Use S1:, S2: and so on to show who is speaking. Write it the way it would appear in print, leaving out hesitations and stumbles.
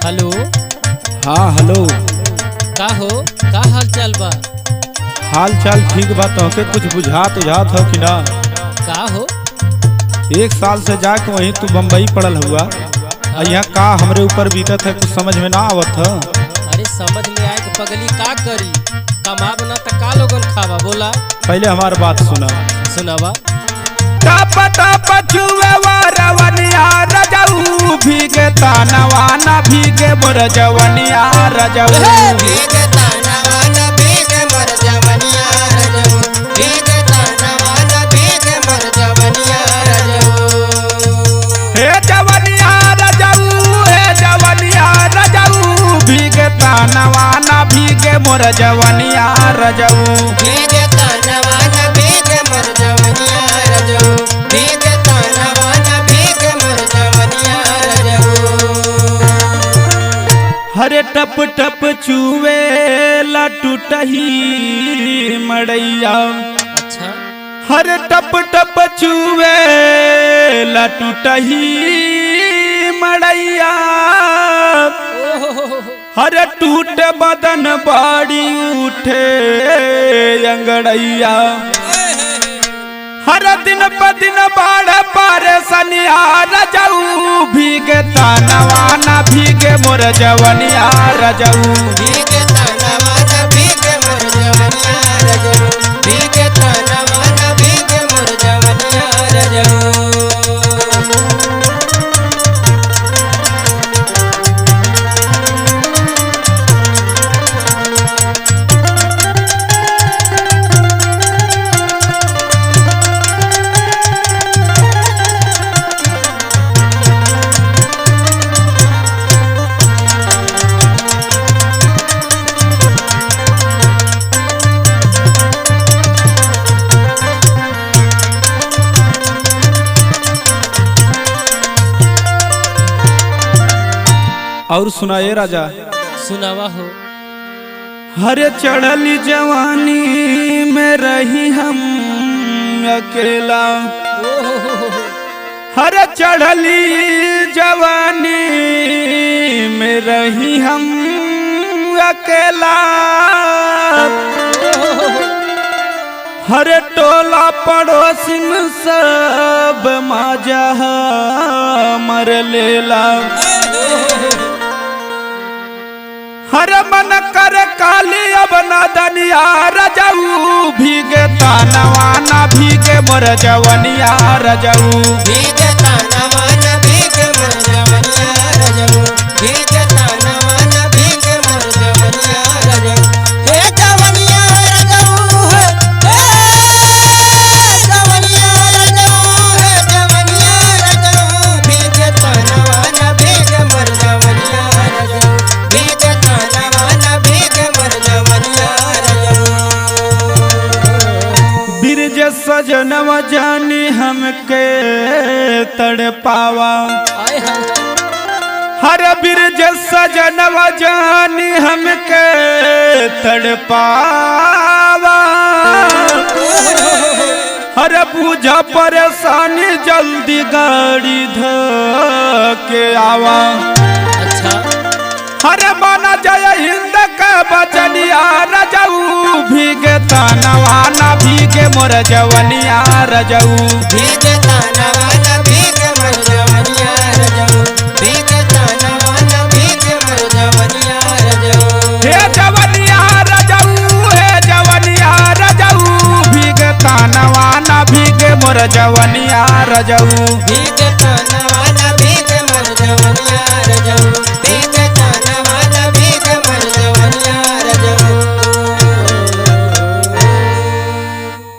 S1: Hello.
S2: हाँ hello.
S1: का हो, का हाल चाल बा?
S2: हाल चाल ठीक बा। तोहके कुछ बुझात हो कि ना?
S1: का हो?
S2: 1 साल से जाके वहीं तू बम्बई पड़ल हुआ। यहाँ का हमरे ऊपर बीतत है, कुछ समझ में ना आवत है।
S1: अरे समझ में आए कि पगली का करी, कमाब ना त का लोगन खावा, बोला।
S2: पहले हमार बात सुना।
S1: सुनावा।
S2: टप टप छुए रवनिया रजऊ भीगे तानवा ना भीगे मोर जवनिया रजऊ।
S3: भीगे तानवा ना भीगे मोर जवनिया रजऊ। भीगे तानवा ना भीगे मोर जवनिया रजऊ।
S2: हे जवनिया रजऊ, हे जवनिया रजऊ भीगे तानवा ना भीगे मोर जवनिया रजऊ।
S3: भीगे तानवा ना भीगे मोर जवनिया रजऊ। भीगे तानवा ना भीगे मोर जवनिया रजऊ।
S2: हरे टप टप चुवे ला टूटही मड़ैया।
S1: अच्छा।
S2: हरे टप टप चुवे ला टूटही मड़ैया। हरे टूट बदन बाड़ी उठे अंगड़ैया। हर दिन प दिन बाढ़ पारे सनिया रजऊ भीगे तानवा ना भीगे मोर जवनिया रजऊ।
S3: भीगे तानवा ना भीगे मोर जवनिया रजऊ। भीगे तानवा ना भीगे मोर जवनिया रजऊ।
S2: और सुनाए राजा।
S1: सुनावा हो।
S2: हरे चढ़ली जवानी में रही हम अकेला। हरे चढ़ली जवानी में रही हम अकेला। हरे टोला पड़ोसी में सब माजा मर लेला। हर मन कर काली अब ना दनिया रजऊ भीगे तानवा ना भीगे मोर जवनिया रजऊ।
S3: भीगे तानवा ना भीगे मोर जवनिया रजऊ। भीगे तानवा ना भीगे मोर जवनिया रजऊ। हे जवनिया रजऊ हे जवनिया रजऊ। हे जवनिया रजऊ। भीगे तानवा ना भीगे मोर जवनिया रजऊ। भीगे तानवा ना भीगे मोर जवनिया रजऊ।
S2: बिरज सजनवा जानी हमके तड़पावा।
S1: आए हाय।
S2: हर बिरज सजनवा जानी हमके तड़पावा। हर पूजा परेशानी जल्दी गाड़ी धके आवा।
S1: अच्छा।
S2: हर माना जय हिंद का बचनिया रजऊ भीगे तानवा ना भीगे मोर जवनिया रजऊ।
S3: भीगे तानवा ना भीगे मोर जवनिया रजऊ। भीगे तानवा ना भीगे मोर जवनिया रजऊ।
S2: हे जवनिया रजऊ, हे जवनिया रजऊ भीगे तानवा ना भीगे मोर जवनिया रजऊ।
S3: भीगे तानवा ना भीगे मोर जवनिया